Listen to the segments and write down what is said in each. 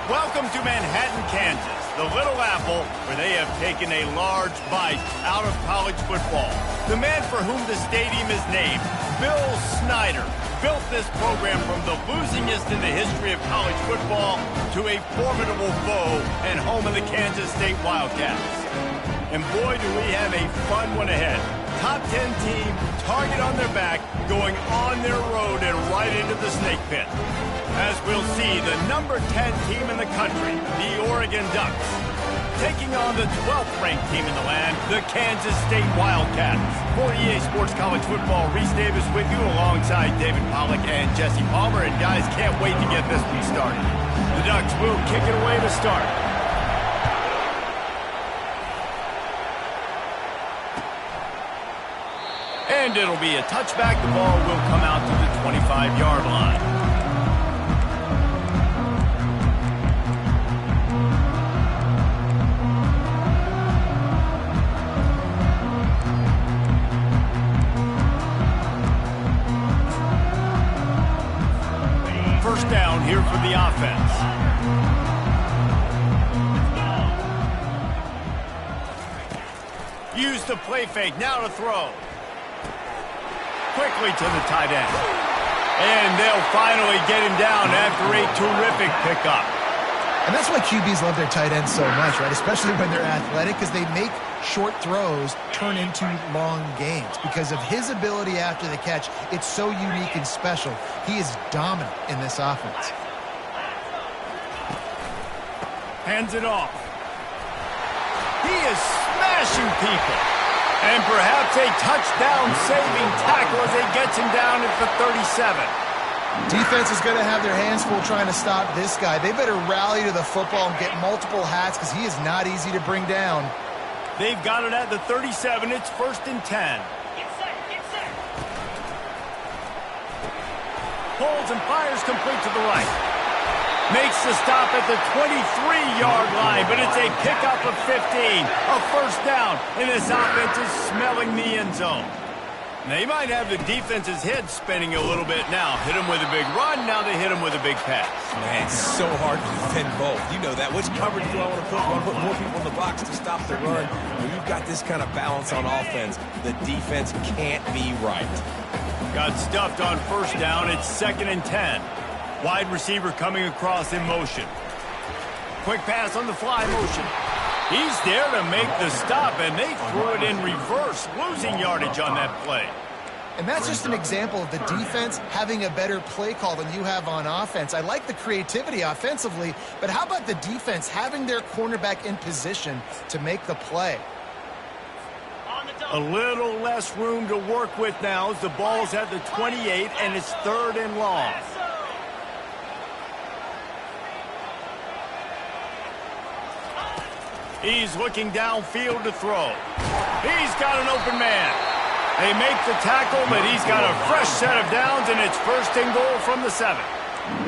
Welcome to Manhattan, Kansas, the Little Apple, where they have taken a large bite out of college football. The man for whom the stadium is named, Bill Snyder, built this program from the losingest in the history of college football to a formidable foe and home of the Kansas State Wildcats. And boy, do we have a fun one ahead. Top 10 team, target on their back, going on their road and right into the snake pit. As we'll see, the number 10 team in the country, the Oregon Ducks, taking on the 12th-ranked team in the land, the Kansas State Wildcats. For EA Sports College Football, Reese Davis with you alongside David Pollack and Jesse Palmer. And guys, can't wait to get this one started. The Ducks will kick it away to start. And it'll be a touchback. The ball will come out to the 25-yard line. First down here for the offense. Use the play fake, now to throw. Quickly to the tight end. And they'll finally get him down after a terrific pickup. And that's why QBs love their tight ends so much, right? Especially when they're athletic, because they make short throws turn into long gains. Because of his ability after the catch, it's so unique and special. He is dominant in this offense. Hands it off. He is smashing people. And perhaps a touchdown-saving tackle as he gets him down at the 37. Defense is going to have their hands full trying to stop this guy. They better rally to the football and get multiple hats because he is not easy to bring down. They've got it at the 37. It's 1st and 10. Get set, get set. Pulls and fires complete to the right. Makes the stop at the 23-yard line, but it's a pickup of 15. A first down, and this offense is smelling the end zone. They might have the defense's head spinning a little bit now. Hit him with a big run, now they hit him with a big pass. Man, it's so hard to defend both. You know that. Which coverage do I want to put? I want to put more people in the box to stop the run. When you've got this kind of balance on offense, the defense can't be right. Got stuffed on first down. It's 2nd and 10. Wide receiver coming across in motion. Quick pass on the fly motion. He's there to make the stop, and they threw it in reverse, losing yardage on that play. And that's just an example of the defense having a better play call than you have on offense. I like the creativity offensively, but how about the defense having their cornerback in position to make the play? A little less room to work with now as the ball's at the 28, and it's 3rd and long. He's looking downfield to throw. He's got an open man. They make the tackle, but he's got a fresh set of downs, and it's 1st and goal from the 7.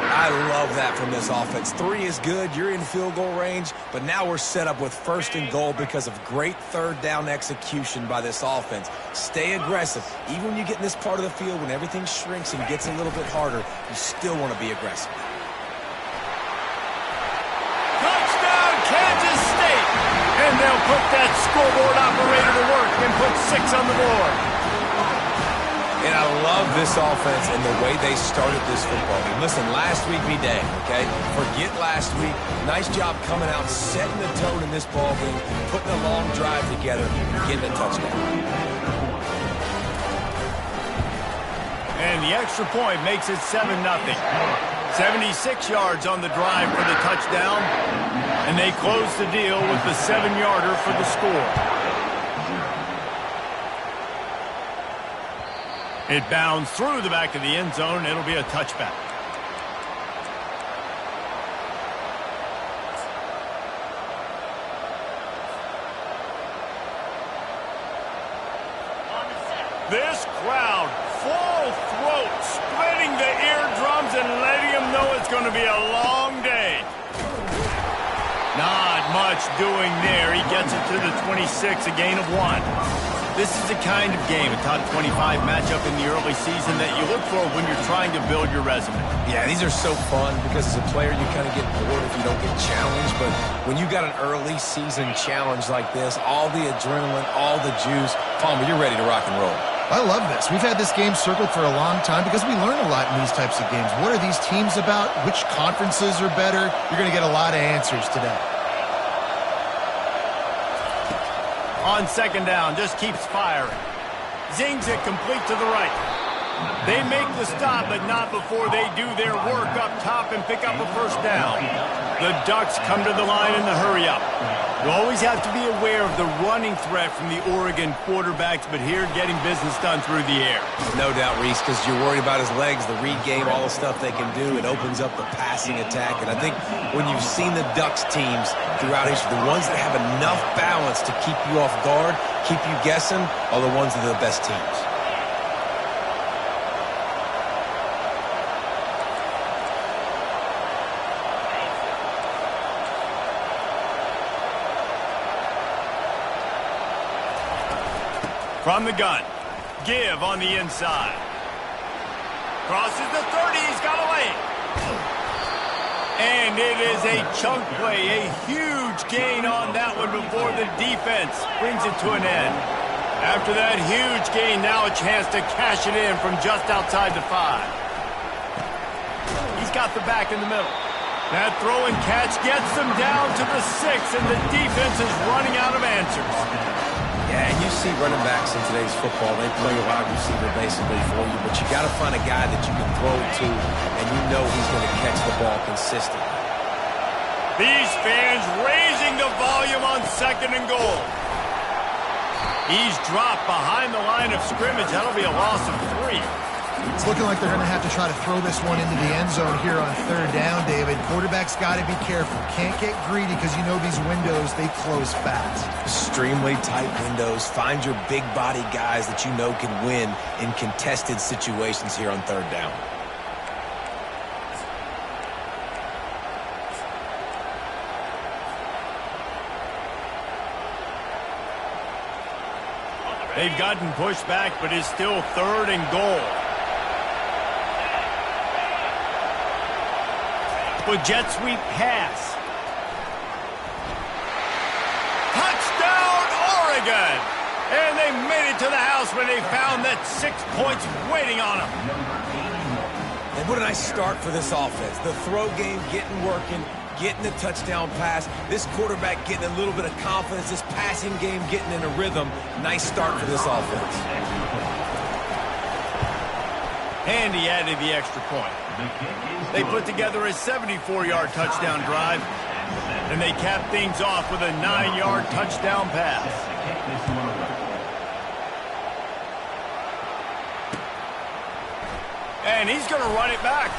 I love that from this offense. 3 is good. You're in field goal range, but now we're set up with 1st and goal because of great 3rd down execution by this offense. Stay aggressive. Even when you get in this part of the field, when everything shrinks and gets a little bit harder, you still want to be aggressive. Touchdown, Kansas State! And they'll put that scoreboard operator to work and put 6 on the board. And I love this offense and the way they started this football game. Listen, last week be day, okay? Forget last week. Nice job coming out, setting the tone in this ball game, putting a long drive together, and getting a touchdown. And the extra point makes it 7-0. 76 yards on the drive for the touchdown. And they close the deal with the 7-yarder for the score. It bounds through the back of the end zone. It'll be a touchback. This crowd, full throat, splitting the eardrums and letting them know it's going to be a long day. Not much doing there. He gets it to the 26, a gain of 1. This is the kind of game, a top 25 matchup in the early season, that you look for when you're trying to build your resume. Yeah, these are so fun because as a player, you kind of get bored if you don't get challenged. But when you got an early season challenge like this, all the adrenaline, all the juice, Palmer, you're ready to rock and roll. I love this. We've had this game circled for a long time because we learn a lot in these types of games. What are these teams about? Which conferences are better? You're going to get a lot of answers today. On second down, just keeps firing. Zings it complete to the right. They make the stop, but not before they do their work up top and pick up a first down. The Ducks come to the line in the hurry-up. You always have to be aware of the running threat from the Oregon quarterbacks, but here getting business done through the air. No doubt, Reese, because you're worried about his legs, the read game, all the stuff they can do. It opens up the passing attack. And I think when you've seen the Ducks teams throughout history, the ones that have enough balance to keep you off guard, keep you guessing, are the ones that are the best teams. From the gun, give on the inside. Crosses the 30, he's got a lane. And it is a chunk play, a huge gain on that one before the defense brings it to an end. After that huge gain, now a chance to cash it in from just outside the 5. He's got the back in the middle. That throw and catch gets them down to the 6, and the defense is running out of answers. Yeah, and you see running backs in today's football, they play a wide receiver basically for you, but you got to find a guy that you can throw to, and you know he's going to catch the ball consistently. These fans raising the volume on second and goal. He's dropped behind the line of scrimmage. That'll be a loss of 3. It's looking like they're going to have to try to throw this one into the end zone here on third down, David. Quarterback's got to be careful. Can't get greedy because you know these windows, they close fast. Extremely tight windows. Find your big body guys that you know can win in contested situations here on third down. They've gotten pushed back, but it's still third and goal. With jet sweep pass. Touchdown, Oregon! And they made it to the house when they found that 6 points waiting on them. And what a nice start for this offense. The throw game getting working, getting the touchdown pass. This quarterback getting a little bit of confidence. This passing game getting in a rhythm. Nice start for this offense. And he added the extra point. They put together a 74-yard touchdown drive, and they cap things off with a 9-yard touchdown pass. And he's going to run it back.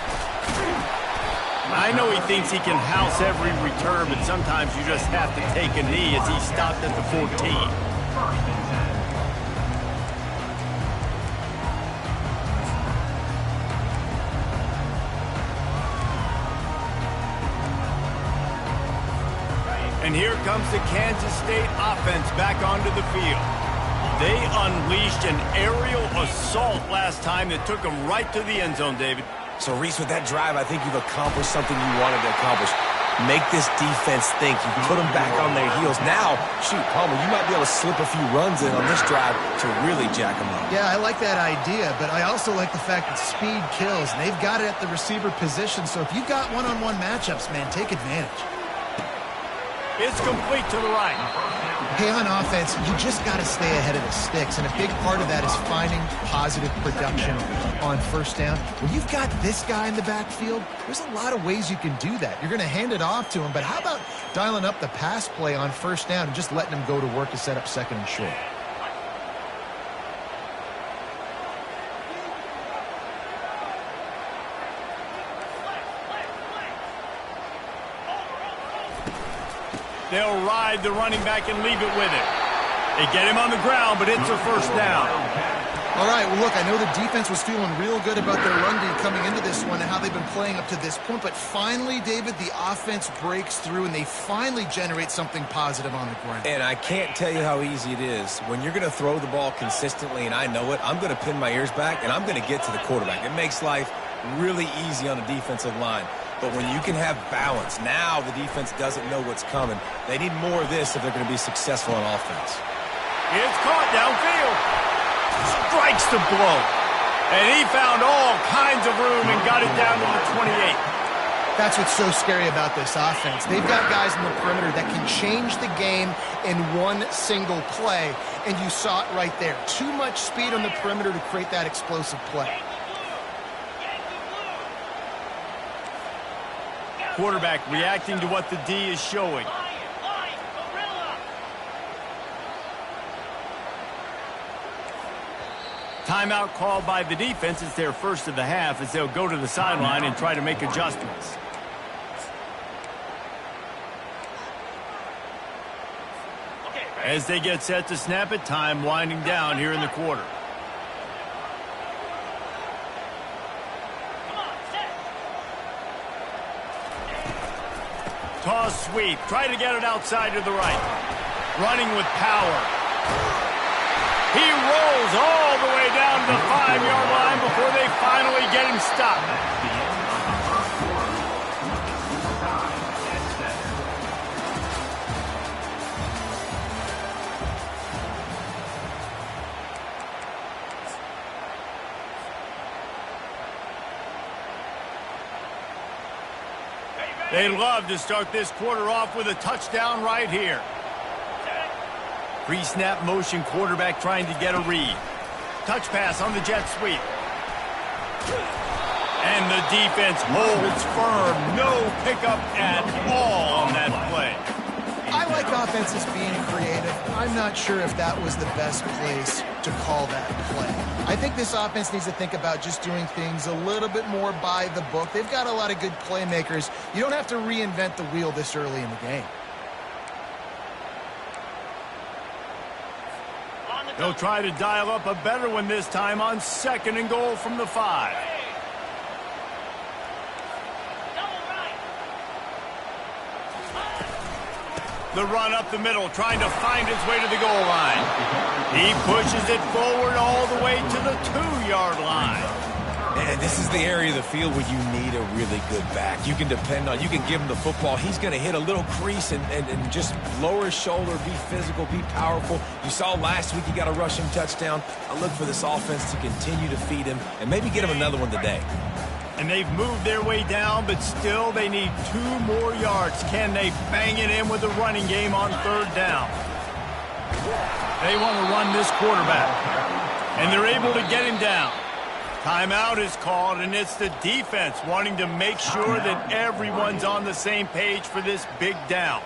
I know he thinks he can house every return, but sometimes you just have to take a knee as he stopped at the 14. And here comes the Kansas State offense back onto the field. They unleashed an aerial assault last time that took them right to the end zone, David. So, Reese, with that drive, I think you've accomplished something you wanted to accomplish. Make this defense think. You put them back on their heels. Now, shoot, Palmer, you might be able to slip a few runs in on this drive to really jack them up. Yeah, I like that idea, but I also like the fact that speed kills, and they've got it at the receiver position. So if you've got one-on-one matchups, man, take advantage. It's complete to the right. Hey, on offense, you just got to stay ahead of the sticks, and a big part of that is finding positive production on first down. When you've got this guy in the backfield, there's a lot of ways you can do that. You're going to hand it off to him, but how about dialing up the pass play on first down and just letting him go to work to set up second and short? They'll ride the running back and leave it with it. They get him on the ground, but it's a first down. All right, well, look, I know the defense was feeling real good about their run D coming into this one and how they've been playing up to this point, but finally, David, the offense breaks through and they finally generate something positive on the ground. And I can't tell you how easy it is. When you're going to throw the ball consistently, and I know it, I'm going to pin my ears back, and I'm going to get to the quarterback. It makes life really easy on the defensive line. But when you can have balance, now the defense doesn't know what's coming. They need more of this if they're going to be successful on offense. It's caught downfield. Strikes the blow. And he found all kinds of room and got it down to the 28. That's what's so scary about this offense. They've got guys in the perimeter that can change the game in one single play, and you saw it right there. Too much speed on the perimeter to create that explosive play. Quarterback reacting to what the D is showing. Timeout called by the defense. It's their first of the half as they'll go to the sideline and try to make adjustments. As they get set to snap it, time winding down here in the quarter. Toss sweep. Try to get it outside to the right. Running with power. He rolls all the way down to the 5-yard line before they finally get him stopped. They love to start this quarter off with a touchdown right here. Pre-snap motion quarterback trying to get a read. Touch pass on the jet sweep. And the defense holds firm. No pickup at all on that play. I like offenses being creative. I'm not sure if that was the best place to call that play. I think this offense needs to think about just doing things a little bit more by the book. They've got a lot of good playmakers. You don't have to reinvent the wheel this early in the game. They'll try to dial up a better one this time on 2nd and goal from the 5. The run up the middle, trying to find his way to the goal line. He pushes it forward all the way to the 2-yard line. And this is the area of the field where you need a really good back. You can depend on, you can give him the football. He's going to hit a little crease and just lower his shoulder, be physical, be powerful. You saw last week he got a rushing touchdown. I look for this offense to continue to feed him and maybe get him another one today. And they've moved their way down, but still they need 2 more yards. Can they bang it in with the running game on 3rd down? They want to run this quarterback, and they're able to get him down. Timeout is called, and it's the defense wanting to make sure that everyone's on the same page for this big down.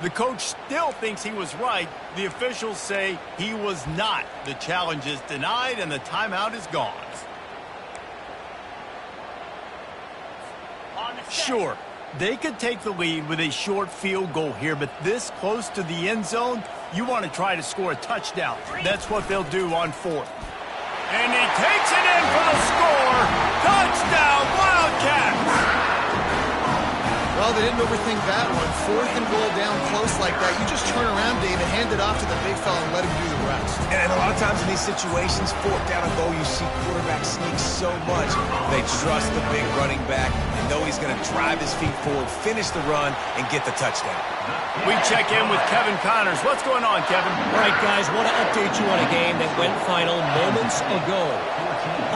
The coach still thinks he was right. The officials say he was not. The challenge is denied, and the timeout is gone. Sure, they could take the lead with a short field goal here, but this close to the end zone, you want to try to score a touchdown. That's what they'll do on 4th. And he takes it in for the score. Touchdown, Wildcats! Well, they didn't overthink that one. 4th and goal down close like that. You just turn around, Dave, and hand it off to the big fella and let him do the rest. And a lot of times in these situations, 4th down and goal, you see quarterbacks sneak so much. They trust the big running back and know he's going to drive his feet forward, finish the run, and get the touchdown. We check in with Kevin Connors. What's going on, Kevin? All right, guys, want to update you on a game that went final moments ago.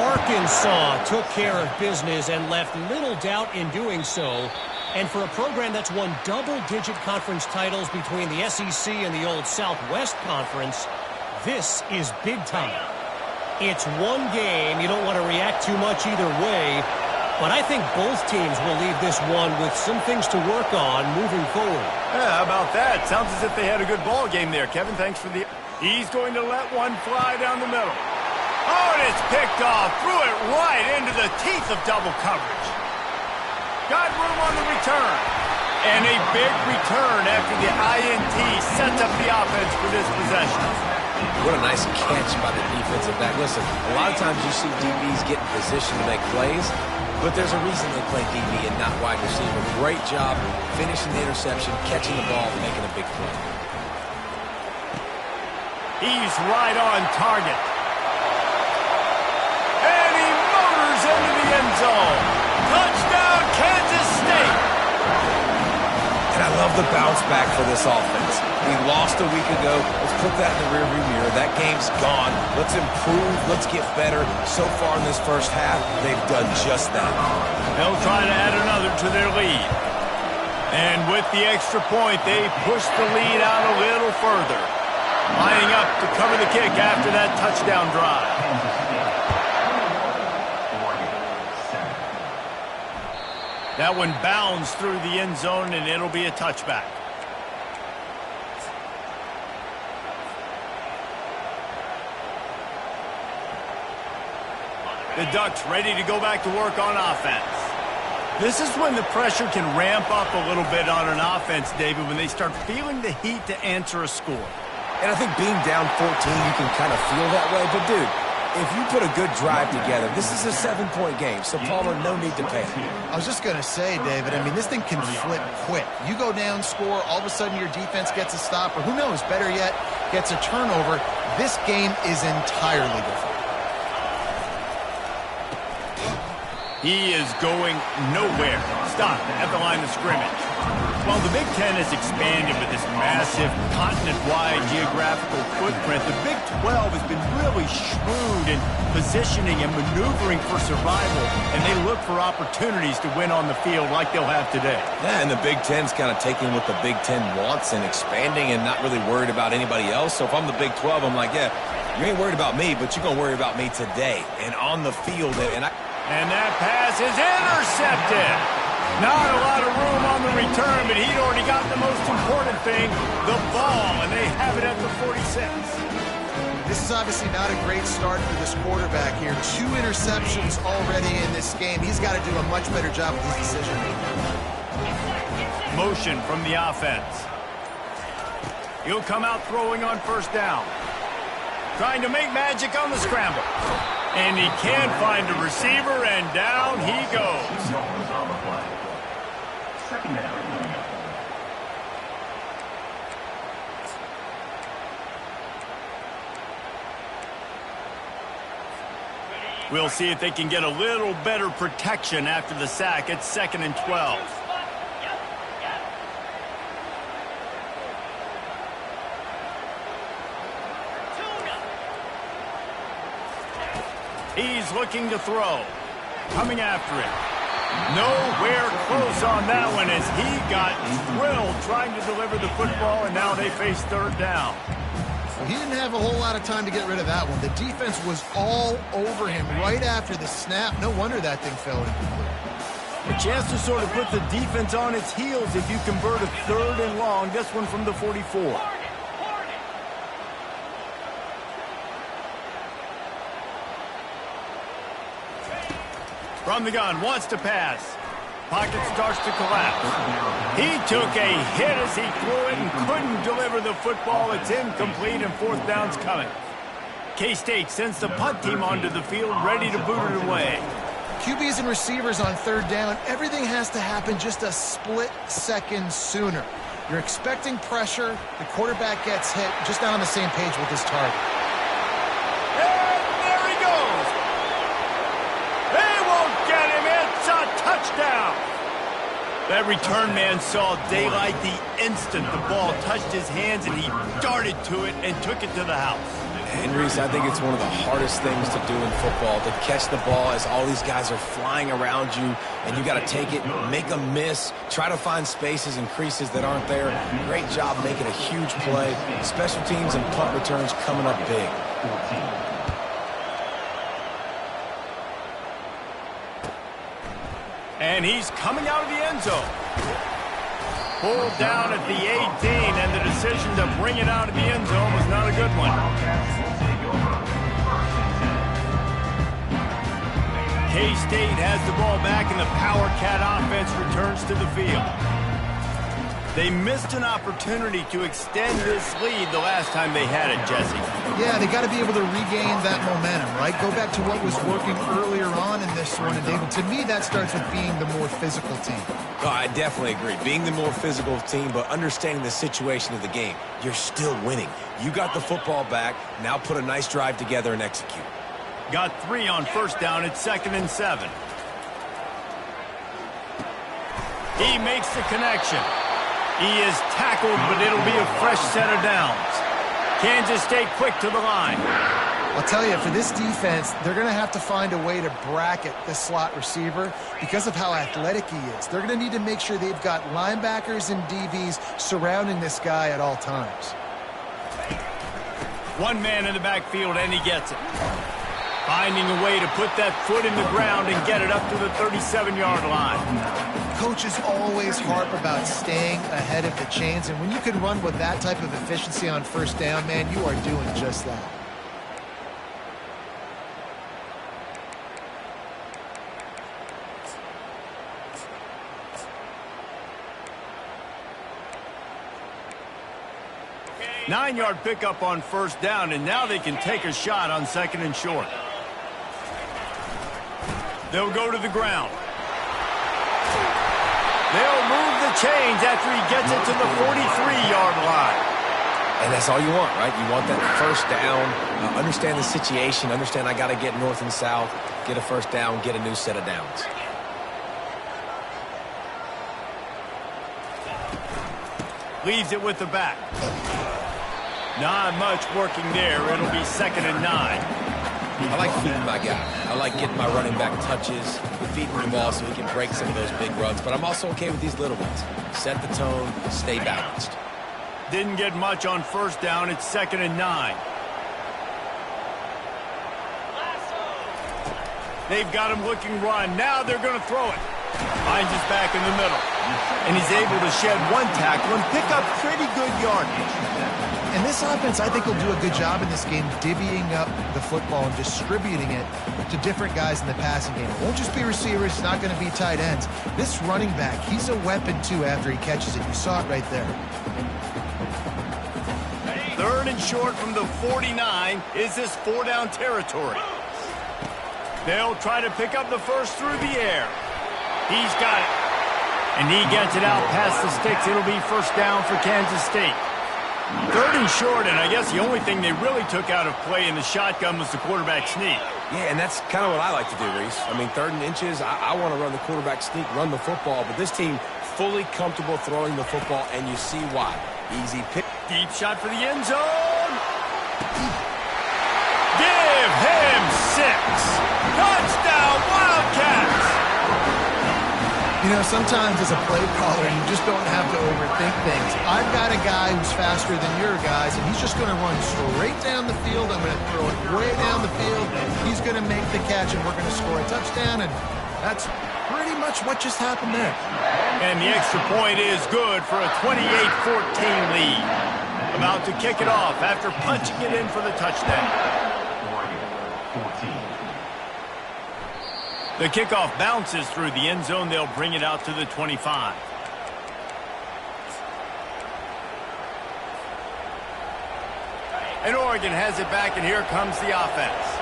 Arkansas took care of business and left little doubt in doing so. And for a program that's won double-digit conference titles between the SEC and the old Southwest Conference, this is big time. It's one game. You don't want to react too much either way. But I think both teams will leave this one with some things to work on moving forward. Yeah, how about that? Sounds as if they had a good ball game there. Kevin, thanks for the... He's going to let one fly down the middle. Oh, and it's picked off. Threw it right into the teeth of double coverage. Got room on the return. And a big return after the INT sets up the offense for this possession. What a nice catch by the defensive back. Listen, a lot of times you see DBs get in position to make plays, but there's a reason they play DB and not wide receiver. Great job finishing the interception, catching the ball, and making a big play. He's right on target. And he motors into the end zone. Touchdown, Kansas State. And I love the bounce back for this offense. We lost a week ago. Let's put that in the rearview mirror. That game's gone. Let's improve. Let's get better. So far in this first half, they've done just that. They'll try to add another to their lead. And with the extra point, they push the lead out a little further. Lining up to cover the kick after that touchdown drive. That one bounds through the end zone, and it'll be a touchback. The Ducks ready to go back to work on offense. This is when the pressure can ramp up a little bit on an offense, David, when they start feeling the heat to answer a score. And I think being down 14, you can kind of feel that way. But, dude, if you put a good drive together, this is a 7-point game. So, Palmer, no need to panic. I was just going to say, David, I mean, this thing can flip quick. You go down, score, all of a sudden your defense gets a stop, or who knows, better yet, gets a turnover. This game is entirely different. He is going nowhere. Stop at the line of scrimmage. While the Big Ten has expanded with this massive continent-wide geographical footprint, the Big 12 has been really shrewd in positioning and maneuvering for survival, and they look for opportunities to win on the field like they'll have today. Yeah, and the Big Ten's kind of taking what the Big Ten wants and expanding and not really worried about anybody else. So if I'm the Big 12, I'm like, yeah, you ain't worried about me, but you're going to worry about me today and on the field. And that pass is intercepted. Not a lot of room on the return, but he'd already got the most important thing, the ball, and they have it at the 46. This is obviously not a great start for this quarterback here. 2 interceptions already in this game. He's got to do a much better job with his decision-making. Motion from the offense. He'll come out throwing on first down. Trying to make magic on the scramble. And he can't find a receiver, and down he goes. We'll see if they can get a little better protection after the sack. It's 2nd and 12. He's looking to throw. Coming after it. Nowhere close on that one as he got drilled trying to deliver the football, and now they face 3rd down. Well, he didn't have a whole lot of time to get rid of that one. The defense was all over him right after the snap. No wonder that thing fell incomplete. A chance to sort of put the defense on its heels if you convert a 3rd and long. This one from the 44. From the gun, wants to pass. Pocket starts to collapse. He took a hit as he threw it and couldn't deliver the football. It's incomplete and 4th down's coming. K-State sends the punt team onto the field, ready to boot it away. QBs and receivers on 3rd down, everything has to happen just a split second sooner. You're expecting pressure, the quarterback gets hit, just not on the same page with his target. Touchdown! That return man saw daylight the instant the ball touched his hands, and he darted to it and took it to the house. And Reese, I think it's one of the hardest things to do in football, to catch the ball as all these guys are flying around you, and you got to take it, make a miss, try to find spaces and creases that aren't there. Great job making a huge play. Special teams and punt returns coming up big. And he's coming out of the end zone. Pulled down at the 18, and the decision to bring it out of the end zone was not a good one. K-State has the ball back, and the Power Cat offense returns to the field. They missed an opportunity to extend this lead the last time they had it, Jesse. Yeah, they got to be able to regain that momentum, right? Go back to what was working earlier on in this one. And David, to me, that starts with being the more physical team. Oh, I definitely agree. Being the more physical team, but understanding the situation of the game. You're still winning. You got the football back. Now put a nice drive together and execute. Got 3 on first down. It's 2nd and 7. He makes the connection. He is tackled, but it'll be a fresh set of downs. Kansas State quick to the line. I'll tell you, for this defense, they're going to have to find a way to bracket the slot receiver because of how athletic he is. They're going to need to make sure they've got linebackers and DBs surrounding this guy at all times. One man in the backfield, and he gets it. Finding a way to put that foot in the ground and get it up to the 37-yard line. Coaches always harp about staying ahead of the chains, and when you can run with that type of efficiency on first down, man, you are doing just that. Okay. 9-yard pickup on first down, and now they can take a shot on 2nd and short. They'll go to the ground. They'll move the chains after he gets it to the 43-yard line. And that's all you want, right? You want that first down, understand the situation, understand I got to get north and south, get a first down, get a new set of downs. Leaves it with the back. Not much working there. It'll be 2nd and 9. I like feeding my guy. I like getting my running back touches, feeding the ball so he can break some of those big runs. But I'm also okay with these little ones. Set the tone, stay balanced. Didn't get much on first down. It's 2nd and 9. They've got him looking run. Now they're going to throw it. Finds his back in the middle. And he's able to shed one tackle and pick up pretty good yardage. And this offense, I think, will do a good job in this game divvying up the football and distributing it to different guys in the passing game. It won't just be receivers. It's not going to be tight ends. This running back, he's a weapon, too, after he catches it. You saw it right there. 3rd and short from the 49. Is this 4-down territory? They'll try to pick up the first through the air. He's got it. And he gets it out past the sticks. It'll be first down for Kansas State. 3rd and short, and I guess the only thing they really took out of play in the shotgun was the quarterback sneak. Yeah, and that's kind of what I like to do, Reese. I mean, 3rd and inches, I want to run the quarterback sneak, run the football, but this team fully comfortable throwing the football, and you see why. Easy pick. Deep shot for the end zone. Give him 6. Touchdown, Wildcats. You know, sometimes as a play caller, you just don't have to overthink things. I've got a guy who's faster than your guys, and he's just going to run straight down the field. I'm going to throw it way down the field. He's going to make the catch, and we're going to score a touchdown, and that's pretty much what just happened there. And the extra point is good for a 28-14 lead. About to kick it off after punching it in for the touchdown. The kickoff bounces through the end zone. They'll bring it out to the 25. And Oregon has it back, and here comes the offense.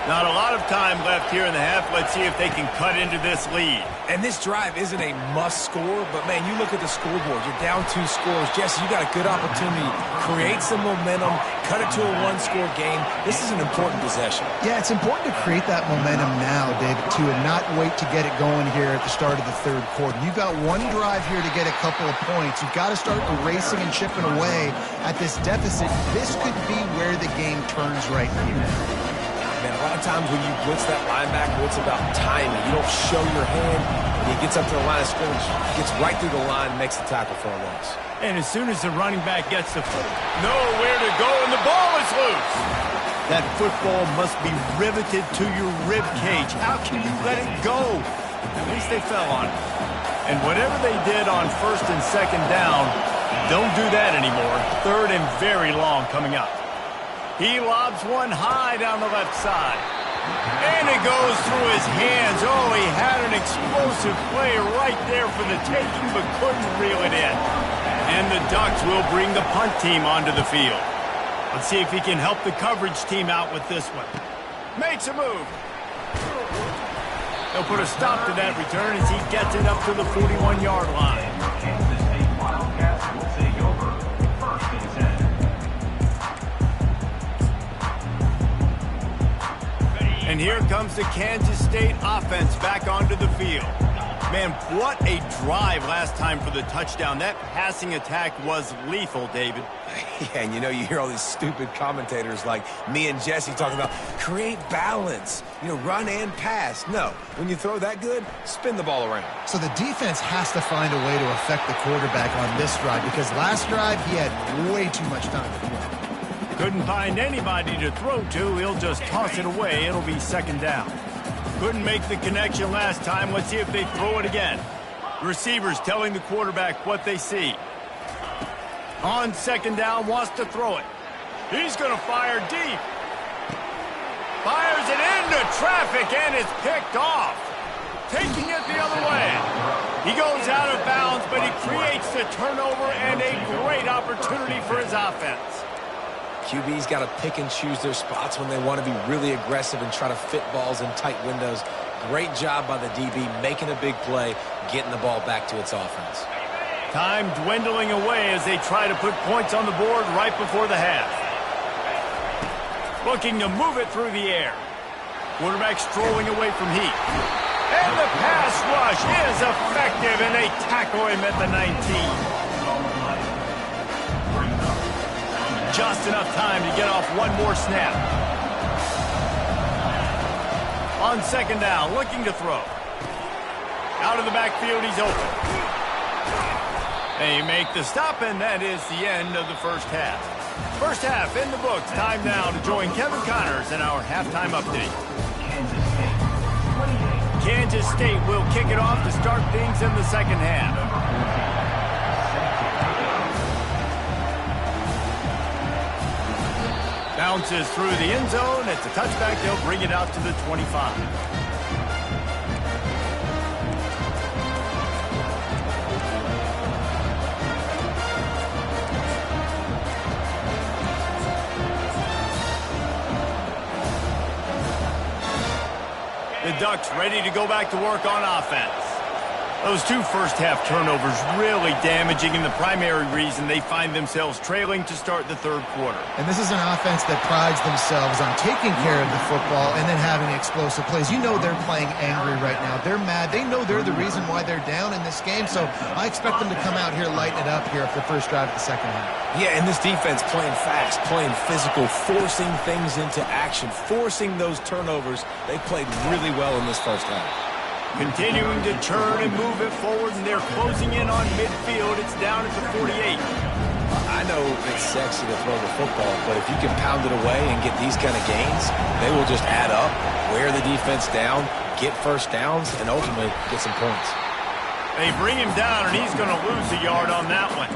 Not a lot of time left here in the half. Let's see if they can cut into this lead. And this drive isn't a must score, but, man, you look at the scoreboard. You're down 2 scores. Jesse, you got a good opportunity. Create some momentum. Cut it to a 1-score game. This is an important possession. Yeah, it's important to create that momentum now, David, too, and not wait to get it going here at the start of the 3rd quarter. You've got one drive here to get a couple of points. You've got to start erasing and chipping away at this deficit. This could be where the game turns right here. Man, a lot of times when you blitz that linebacker, it's about timing. You don't show your hand. When he gets up to the line of scrimmage, gets right through the line, makes the tackle for a loss. And as soon as the running back gets the foot, nowhere to go, and the ball is loose. That football must be riveted to your rib cage. How can you let it go? At least they fell on it. And whatever they did on first and second down, don't do that anymore. Third and very long coming up. He lobs one high down the left side. And it goes through his hands. Oh, he had an explosive play right there for the taking, but couldn't reel it in. And the Ducks will bring the punt team onto the field. Let's see if he can help the coverage team out with this one. Makes a move. They'll put a stop to that return as he gets it up to the 41-yard line. And here comes the Kansas State offense back onto the field. Man, what a drive last time for the touchdown. That passing attack was lethal, David. Yeah, and you hear all these stupid commentators like me and Jesse talking about create balance, run and pass. No, when you throw that good, spin the ball around. So the defense has to find a way to affect the quarterback on this drive because last drive he had way too much time to throw. Couldn't find anybody to throw to. He'll just toss it away. It'll be second down. Couldn't make the connection last time. Let's see if they throw it again. Receivers telling the quarterback what they see. On second down, wants to throw it. He's going to fire deep. Fires it into traffic, and it's picked off. Taking it the other way. He goes out of bounds, but he creates the turnover and a great opportunity for his offense. QB's got to pick and choose their spots when they want to be really aggressive and try to fit balls in tight windows. Great job by the DB making a big play, getting the ball back to its offense. Time dwindling away as they try to put points on the board right before the half. Looking to move it through the air. Quarterback strolling away from heat. And the pass rush is effective, and they tackle him at the 19. Just enough time to get off one more snap. On second down, looking to throw. Out of the backfield, he's open. They make the stop, and that is the end of the first half. First half in the books. Time now to join Kevin Connors in our halftime update. Kansas State will kick it off to start things in the second half. Bounces through the end zone. It's a touchback. They'll bring it out to the 25. The Ducks ready to go back to work on offense. Those two first-half turnovers really damaging, and the primary reason they find themselves trailing to start the third quarter. And this is an offense that prides themselves on taking care of the football and then having explosive plays. They're playing angry right now. They're mad. They know they're the reason why they're down in this game, so I expect them to come out here, lighten it up here for the first drive of the second half. Yeah, and this defense playing fast, playing physical, forcing things into action, forcing those turnovers. They played really well in this first half. Continuing to turn and move it forward, and they're closing in on midfield. It's down at the 48. I know it's sexy to throw the football, but if you can pound it away and get these kind of gains, they will just add up, wear the defense down, get first downs, and ultimately get some points. They bring him down, and he's going to lose a yard on that one.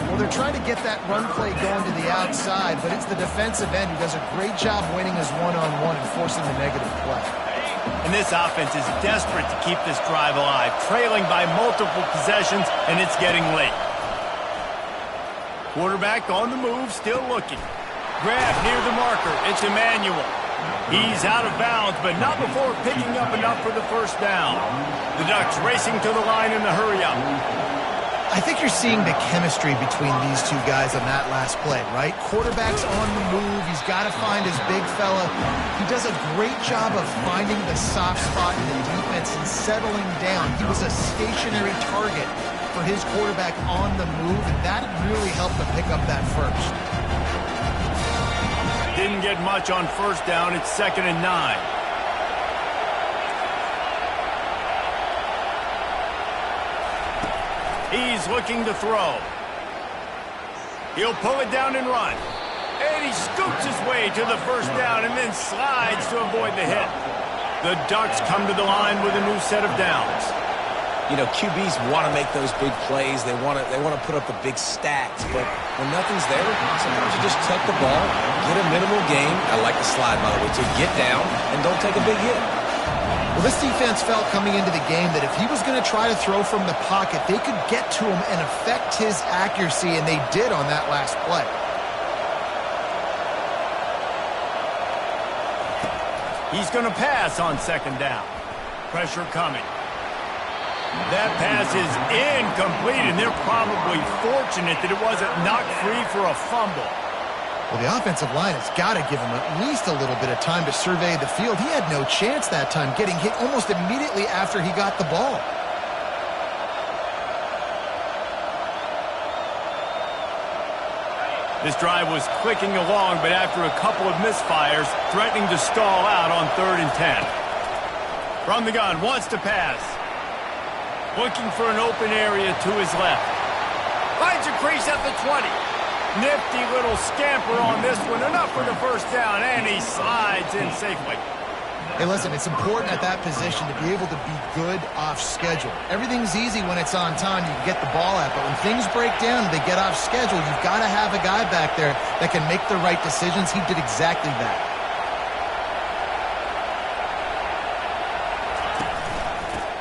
Well, they're trying to get that run play going to the outside, but it's the defensive end who does a great job winning his one-on-one and forcing the negative play. And this offense is desperate to keep this drive alive, trailing by multiple possessions, and it's getting late. Quarterback on the move, still looking. Grab near the marker. It's Emmanuel. He's out of bounds, but not before picking up enough for the first down. The Ducks racing to the line in the hurry-up. I think you're seeing the chemistry between these two guys on that last play, right? Quarterback's on the move. He's got to find his big fella. He does a great job of finding the soft spot in the defense and settling down. He was a stationary target for his quarterback on the move, and that really helped him pick up that first. Didn't get much on first down. It's 2nd and 9. He's looking to throw. He'll pull it down and run. And he scoots his way to the first down and then slides to avoid the hit. The Ducks come to the line with a new set of downs. You know, QBs want to make those big plays. They want to put up the big stats. But when nothing's there, sometimes you just tuck the ball, get a minimal gain. I like the slide, by the way, to get down and don't take a big hit. Well, this defense felt coming into the game that if he was going to try to throw from the pocket, they could get to him and affect his accuracy, and they did on that last play. He's going to pass on second down. Pressure coming. That pass is incomplete, and they're probably fortunate that it wasn't knocked free for a fumble. Well, the offensive line has got to give him at least a little bit of time to survey the field. He had no chance that time, getting hit almost immediately after he got the ball. This drive was clicking along, but after a couple of misfires, threatening to stall out on 3rd and 10. From the gun, wants to pass. Looking for an open area to his left. Finds a crease at the 20. Nifty little scamper on this one. Enough for the first down, and he slides in safely. Hey, listen, it's important at that position to be able to be good off schedule. Everything's easy when it's on time. You can get the ball out, but when things break down and they get off schedule, you've got to have a guy back there that can make the right decisions. He did exactly that.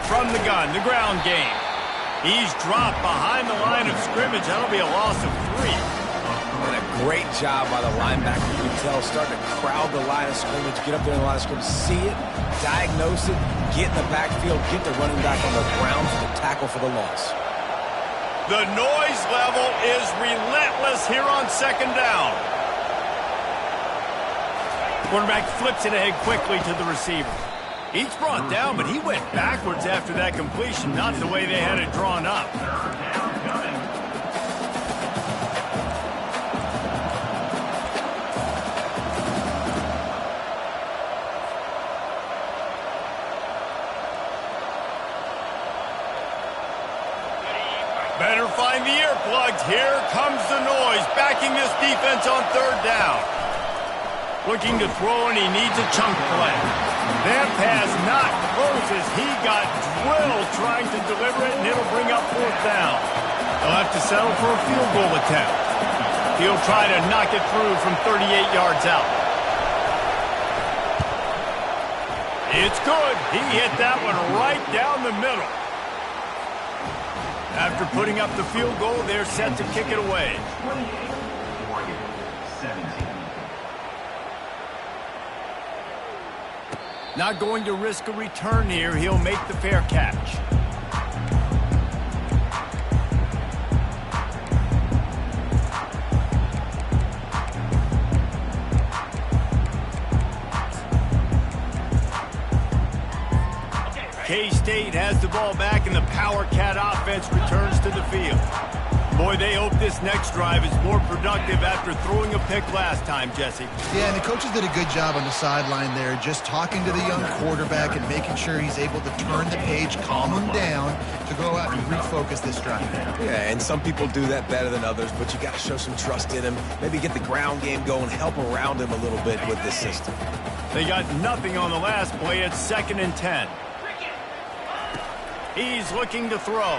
From the gun, the ground game. He's dropped behind the line of scrimmage. That'll be a loss of 3. And a great job by the linebacker. You can tell, starting to crowd the line of scrimmage, get up there in the line of scrimmage, see it, diagnose it, get in the backfield, get the running back on the ground for the tackle for the loss. The noise level is relentless here on second down. Quarterback flips it ahead quickly to the receiver. He's brought down, but he went backwards after that completion, not the way they had it drawn up. Better find the earplugs. Here comes the noise, backing this defense on 3rd down. Looking to throw, and he needs a chunk play. That pass not close as he got drilled trying to deliver it, and it'll bring up 4th down. They'll have to settle for a field goal attempt. He'll try to knock it through from 38 yards out. It's good. He hit that one right down the middle. After putting up the field goal, they're set to kick it away. Not going to risk a return here. He'll make the fair catch. K-State has the ball back, and the Power Cat offense returns to the field. Boy, they hope this next drive is more productive after throwing a pick last time, Jesse. Yeah, and the coaches did a good job on the sideline there, just talking to the young quarterback and making sure he's able to turn the page, calm him down, to go out and refocus this drive. Yeah, and some people do that better than others, but you got to show some trust in him. Maybe get the ground game going, help around him a little bit with this system. They got nothing on the last play. It's 2nd and 10. He's looking to throw.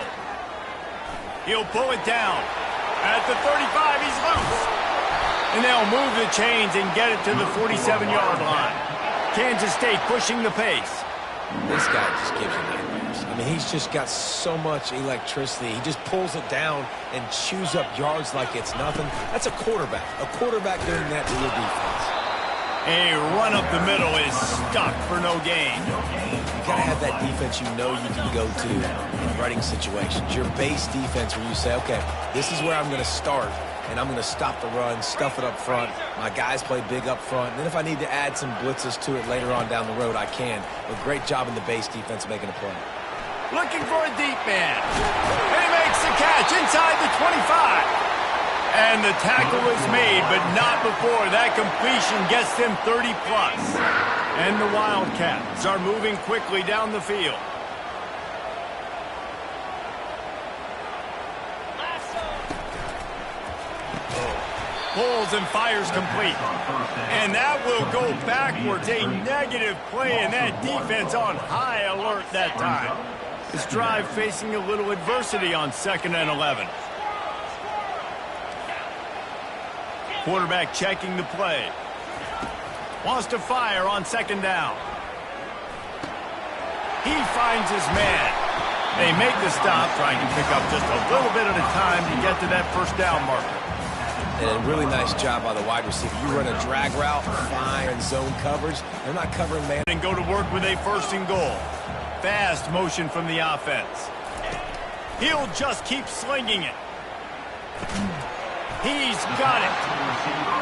He'll pull it down. At the 35, he's loose. And they'll move the chains and get it to the 47-yard line. Kansas State pushing the pace. This guy just gives you nightmares. I mean, he's just got so much electricity. He just pulls it down and chews up yards like it's nothing. That's a quarterback. A quarterback doing that to your defense. A run up the middle is stuck for no gain. You got to have that defense you know you can go to in running situations. Your base defense where you say, okay, this is where I'm going to start, and I'm going to stop the run, stuff it up front. My guys play big up front. And then if I need to add some blitzes to it later on down the road, I can. But great job in the base defense making a play. Looking for a deep man. And he makes the catch inside the 25. And the tackle is made, but not before that completion gets them 30+. And the Wildcats are moving quickly down the field. pulls and fires complete. And that will go backwards. A negative play, and that defense on high alert that time. This drive facing a little adversity on 2nd and 11. Quarterback checking the play. Wants to fire on 2nd down. He finds his man. They make the stop, trying to pick up just a little bit at a time to get to that 1st down marker. And a really nice job by the wide receiver. You run a drag route, fire and zone coverage. They're not covering man. And go to work with a 1st and goal. Fast motion from the offense. He'll just keep slinging it. He's got it.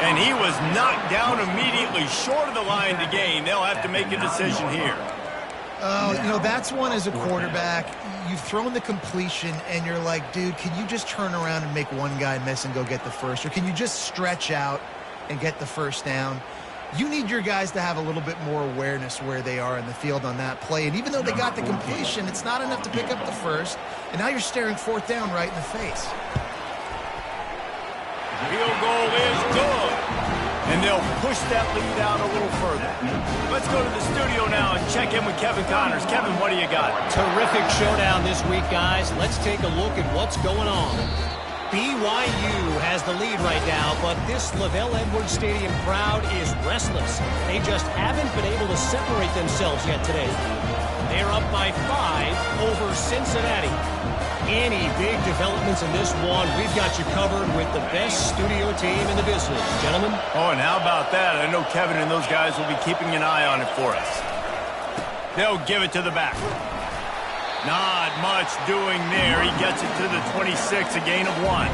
And he was knocked down immediately short of the line to gain. They'll have to make a decision here. Oh, you know, that's one as a quarterback. You've thrown the completion, and you're like, dude, can you just turn around and make one guy miss and go get the first? Or can you just stretch out and get the 1st down? You need your guys to have a little bit more awareness where they are in the field on that play. And even though they got the completion, it's not enough to pick up the 1st. And now you're staring 4th down right in the face. Field goal is good. And they'll push that lead out a little further. Let's go to the studio now and check in with Kevin Connors. Kevin, what do you got? Terrific showdown this week, guys. Let's take a look at what's going on. BYU has the lead right now, but this LaVell Edwards Stadium crowd is restless. They just haven't been able to separate themselves yet today. They're up by 5 over Cincinnati. Any big developments in this one, we've got you covered with the best studio team in the business. Gentlemen? Oh, and how about that? I know Kevin and those guys will be keeping an eye on it for us. They'll give it to the back. Not much doing there. He gets it to the 26, a gain of 1.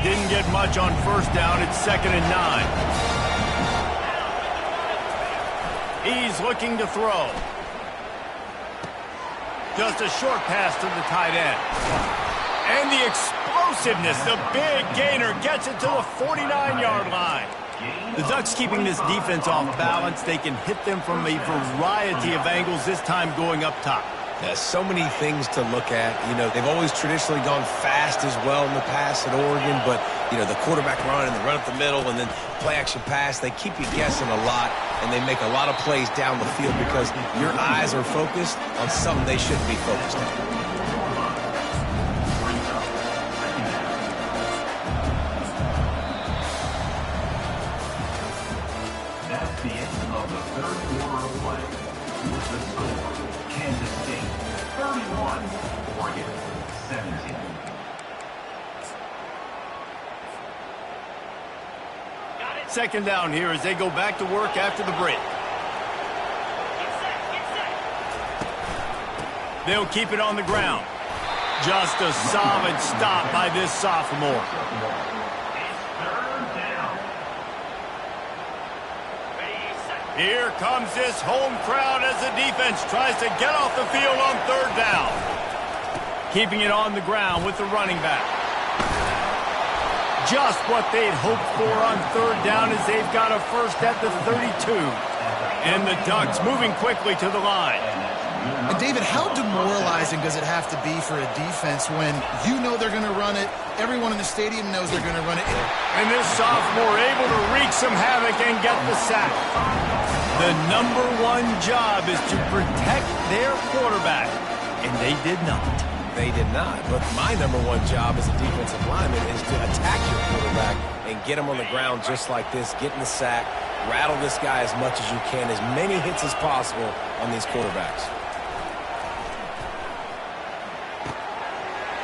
Didn't get much on 1st down. It's 2nd and 9. He's looking to throw. Just a short pass to the tight end. And the explosiveness, the big gainer gets it to the 49-yard line. The Ducks keeping this defense off balance. They can hit them from a variety of angles, this time going up top. There's so many things to look at. You know, they've always traditionally gone fast as well in the past at Oregon, but, you know, the quarterback run and the run up the middle and then play-action pass, they keep you guessing a lot, and they make a lot of plays down the field because your eyes are focused on something they shouldn't be focused on. That's the end of the 3rd quarter of play. With the score, Kansas State 31, Oregon 17. Got it. 2nd down here as they go back to work after the break. Get set. Get set. They'll keep it on the ground. Just a solid stop by this sophomore. Here comes this home crowd as the defense tries to get off the field on 3rd down. Keeping it on the ground with the running back. Just what they'd hoped for on 3rd down as they've got a 1st at the 32. And the Ducks moving quickly to the line. And David, how demoralizing does it have to be for a defense when you know they're going to run it, everyone in the stadium knows they're going to run it? And this sophomore able to wreak some havoc and get the sack. The #1 job is to protect their quarterback, and they did not. They did not, but my #1 job as a defensive lineman is to attack your quarterback and get him on the ground just like this, get in the sack, rattle this guy as much as you can, as many hits as possible on these quarterbacks.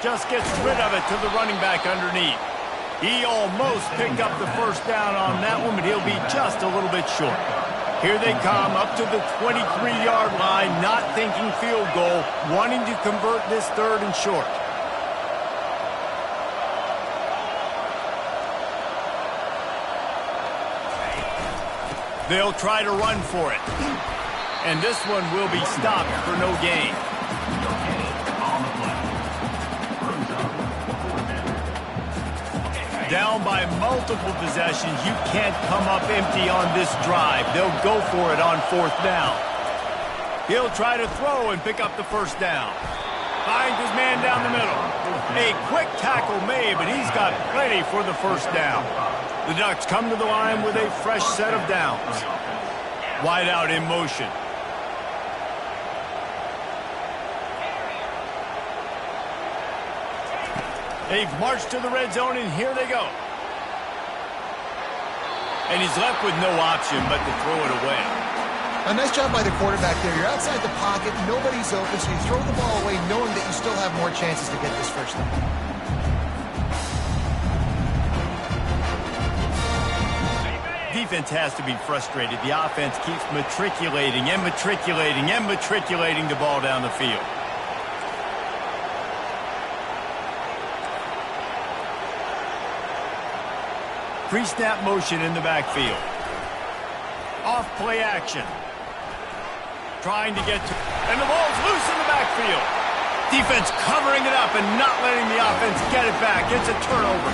Just gets rid of it to the running back underneath. He almost picked up the 1st down on that one, but he'll be just a little bit short. Here they come up to the 23-yard line, not thinking field goal, wanting to convert this 3rd and short. They'll try to run for it. And this one will be stopped for no gain. Down by multiple possessions, you can't come up empty on this drive. They'll go for it on 4th down. He'll try to throw and pick up the 1st down. Finds his man down the middle. A quick tackle made, but he's got plenty for the first down. The Ducks come to the line with a fresh set of downs. Wide out in motion. They've marched to the red zone, and here they go. And he's left with no option but to throw it away. A nice job by the quarterback there. You're outside the pocket, nobody's open, so you throw the ball away knowing that you still have more chances to get this first down. Defense has to be frustrated. The offense keeps matriculating and matriculating and matriculating the ball down the field. Pre-snap motion in the backfield. Off play action. Trying to get to... And the ball's loose in the backfield. Defense covering it up and not letting the offense get it back. It's a turnover.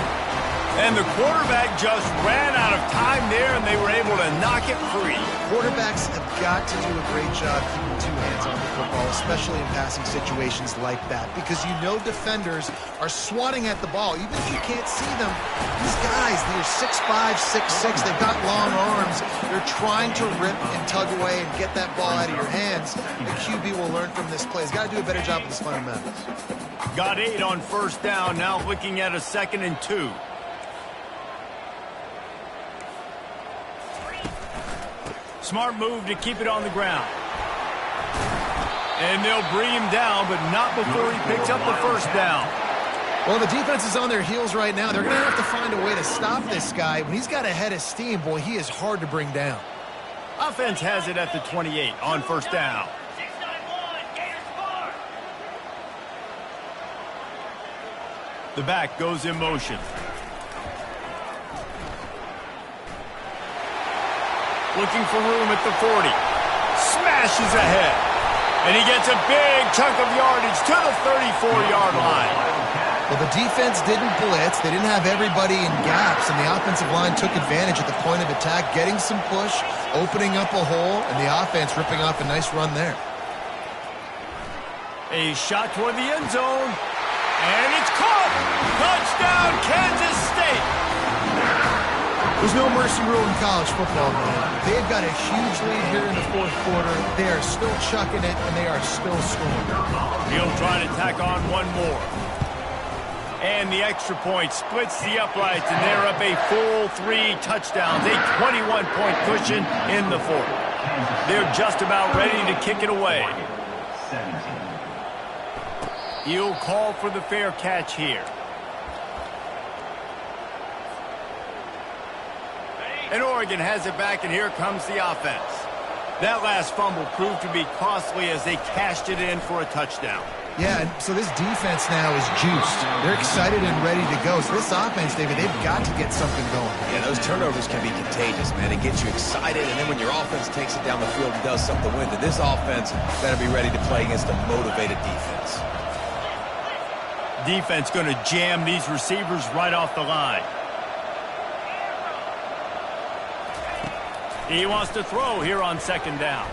And the quarterback just ran out of time there, and they were able to knock it free. Quarterbacks have got to do a great job keeping two hands on the football, especially in passing situations like that, because you know defenders are swatting at the ball. Even if you can't see them, these guys, they're 6'5", 6'6", they've got long arms. They're trying to rip and tug away and get that ball out of your hands. The QB will learn from this play. He's got to do a better job with his fundamentals. Got 8 on first down, now looking at a 2nd and 2. Smart move to keep it on the ground. And they'll bring him down, but not before he picks up the first down. Well, the defense is on their heels right now. They're going to have to find a way to stop this guy. When he's got a head of steam, boy, he is hard to bring down. Offense has it at the 28 on first down. 691, Gators score. The back goes in motion. Looking for room at the 40. Smashes ahead. And he gets a big chunk of yardage to the 34-yard line. Well, the defense didn't blitz. They didn't have everybody in gaps, and the offensive line took advantage at the point of attack, getting some push, opening up a hole, and the offense ripping off a nice run there. A shot toward the end zone. And it's caught. Touchdown, Kansas State. There's no mercy rule in college football, man. They've got a huge lead here in the fourth quarter. They are still chucking it, and they are still scoring. He'll try to tack on one more. And the extra point splits the uprights, and they're up a full 3 touchdowns, a 21-point cushion in the fourth. They're just about ready to kick it away. He'll call for the fair catch here. And Oregon has it back, and here comes the offense. That last fumble proved to be costly as they cashed it in for a touchdown. Yeah, and so this defense now is juiced. They're excited and ready to go. So this offense, David, they've got to get something going. Yeah, those turnovers can be contagious, man. It gets you excited, and then when your offense takes it down the field and does something with it, this offense better be ready to play against a motivated defense. Defense going to jam these receivers right off the line. He wants to throw here on 2nd down.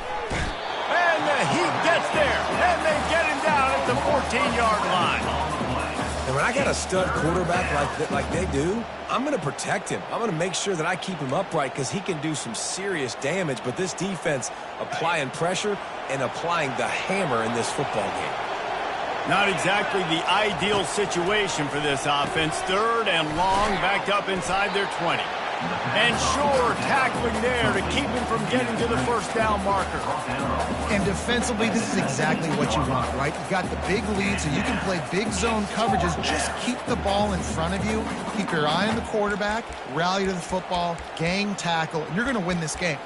And he gets there. And they get him down at the 14-yard line. And when I got a stud quarterback like they do, I'm going to protect him. I'm going to make sure that I keep him upright because he can do some serious damage. But this defense applying pressure and applying the hammer in this football game. Not exactly the ideal situation for this offense. 3rd and long, backed up inside their 20. And sure, tackling there to keep him from getting to the first down marker. And defensively, this is exactly what you want, right? You've got the big lead, so you can play big zone coverages. Just keep the ball in front of you. Keep your eye on the quarterback, rally to the football, gang tackle, and you're going to win this game.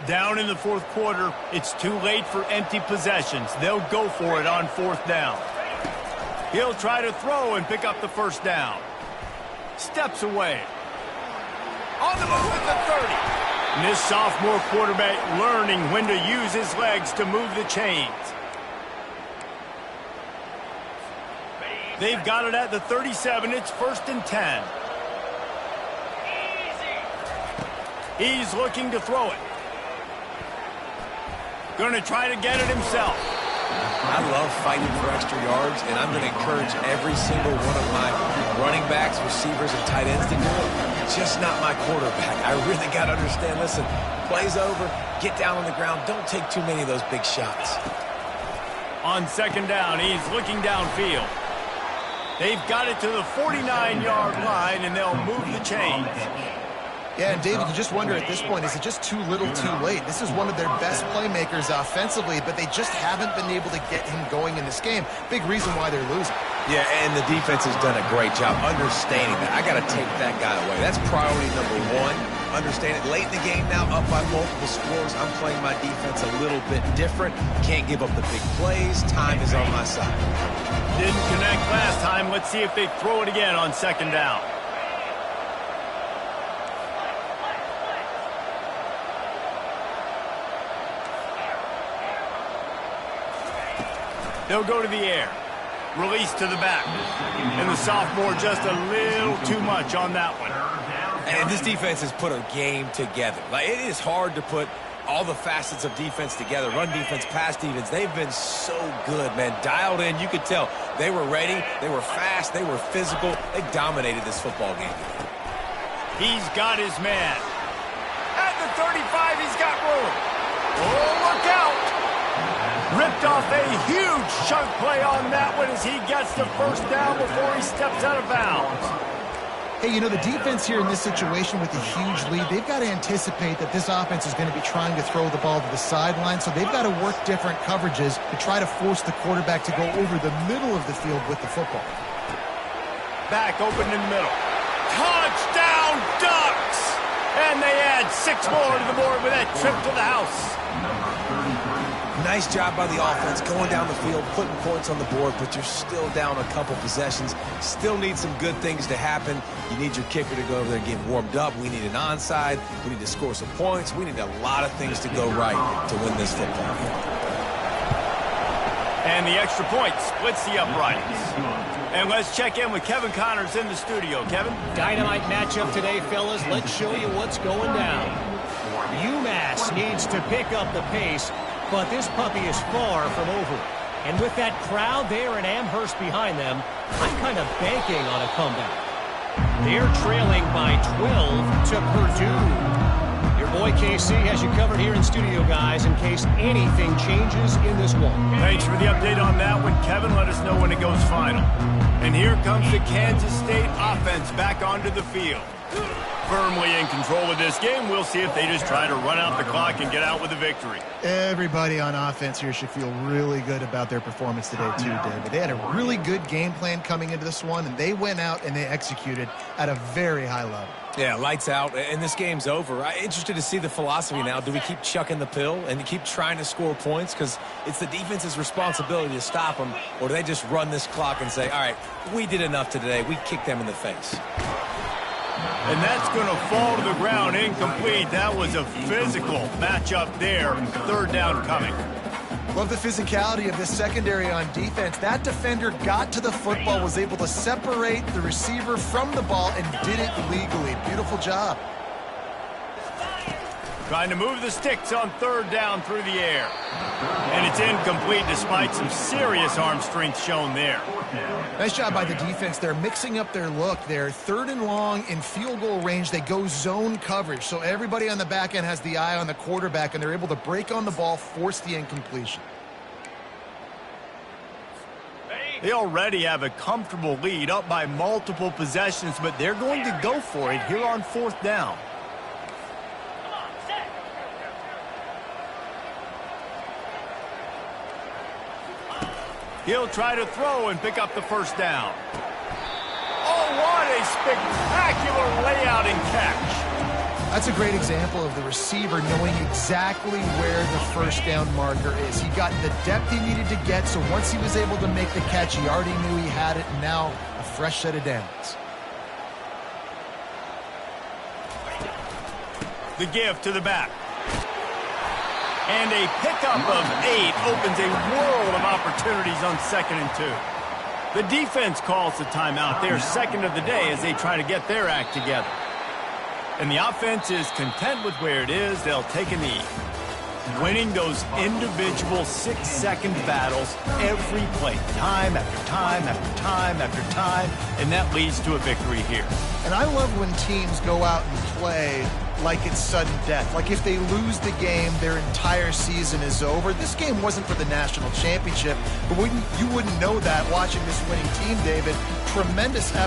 Down in the fourth quarter, it's too late for empty possessions. They'll go for it on 4th down. He'll try to throw and pick up the first down. Steps away. On the move at the 30. And this sophomore quarterback learning when to use his legs to move the chains. They've got it at the 37. It's 1st and 10. He's looking to throw it. Going to try to get it himself. I love fighting for extra yards, and I'm going to encourage every single one of my running backs, receivers, and tight ends to do it. Just not my quarterback. I really got to understand, listen, play's over, get down on the ground, don't take too many of those big shots. On second down, he's looking downfield. They've got it to the 49-yard line, and they'll move the chains. Yeah, and David, you just wonder at this point, is it just too little too late? This is one of their best playmakers offensively, but they just haven't been able to get him going in this game. Big reason why they're losing. Yeah, and the defense has done a great job understanding that. I got to take that guy away. That's priority number one. Understand it. Late in the game now, up by multiple scores. I'm playing my defense a little bit different. Can't give up the big plays. Time is on my side. Didn't connect last time. Let's see if they throw it again on second down. They'll go to the air. Release to the back. And the sophomore just a little too much on that one. And this defense has put a game together. Like, it is hard to put all the facets of defense together. Run defense, pass defense. They've been so good, man. Dialed in. You could tell they were ready. They were fast. They were physical. They dominated this football game. He's got his man. At the 35, he's got room. Oh, look out. Ripped off a huge chunk play on that one as he gets the first down before he steps out of bounds. Hey, you know, the defense here in this situation with a huge lead, they've got to anticipate that this offense is going to be trying to throw the ball to the sideline, so they've got to work different coverages to try to force the quarterback to go over the middle of the field with the football. Back open in the middle. Touchdown, Ducks! And they add 6 more to the board with that trip to the house. Nice job by the offense going down the field, putting points on the board, but you're still down a couple possessions. Still need some good things to happen. You need your kicker to go over there and get warmed up. We need an onside. We need to score some points. We need a lot of things to go right to win this football game. And the extra point splits the uprights. And let's check in with Kevin Connors in the studio. Kevin? Dynamite matchup today, fellas. Let's show you what's going down. UMass needs to pick up the pace, but this puppy is far from over. And with that crowd there in Amherst behind them, I'm kind of banking on a comeback. They're trailing by 12 to Purdue. Your boy KC has you covered here in studio, guys, in case anything changes in this one. Thanks for the update on that one, Kevin. Let us know when it goes final. And here comes the Kansas State offense back onto the field. Firmly in control of this game. We'll see if they just try to run out the clock and get out with a victory. Everybody on offense here should feel really good about their performance today too, David. They had a really good game plan coming into this one, and they went out and they executed at a very high level. Yeah, lights out, and this game's over. I'm interested to see the philosophy now. Do we keep chucking the pill and keep trying to score points? Because it's the defense's responsibility to stop them, or do they just run this clock and say, all right, we did enough today. We kicked them in the face. And that's going to fall to the ground incomplete. That was a physical matchup there. Third down coming. Love the physicality of this secondary on defense. That defender got to the football, was able to separate the receiver from the ball, and did it legally. Beautiful job. Trying to move the sticks on third down through the air. And it's incomplete despite some serious arm strength shown there. Nice job by the defense. They're mixing up their look. They're third and long in field goal range. They go zone coverage. So everybody on the back end has the eye on the quarterback, and they're able to break on the ball, force the incompletion. They already have a comfortable lead up by multiple possessions, but they're going to go for it here on fourth down. He'll try to throw and pick up the first down. Oh, what a spectacular layout and catch. That's a great example of the receiver knowing exactly where the first down marker is. He got the depth he needed to get, so once he was able to make the catch, he already knew he had it, and now a fresh set of downs. The give to the back. And a pickup of 8 opens a world of opportunities on 2nd and 2. The defense calls the timeout. They're second of the day as they try to get their act together. And the offense is content with where it is. They'll take a knee. Winning those individual 6-second battles every play, time after time after time after time, and that leads to a victory here. And I love when teams go out and play like it's sudden death. Like if they lose the game, their entire season is over. This game wasn't for the national championship, but you wouldn't know that watching this winning team, David. Tremendous effort.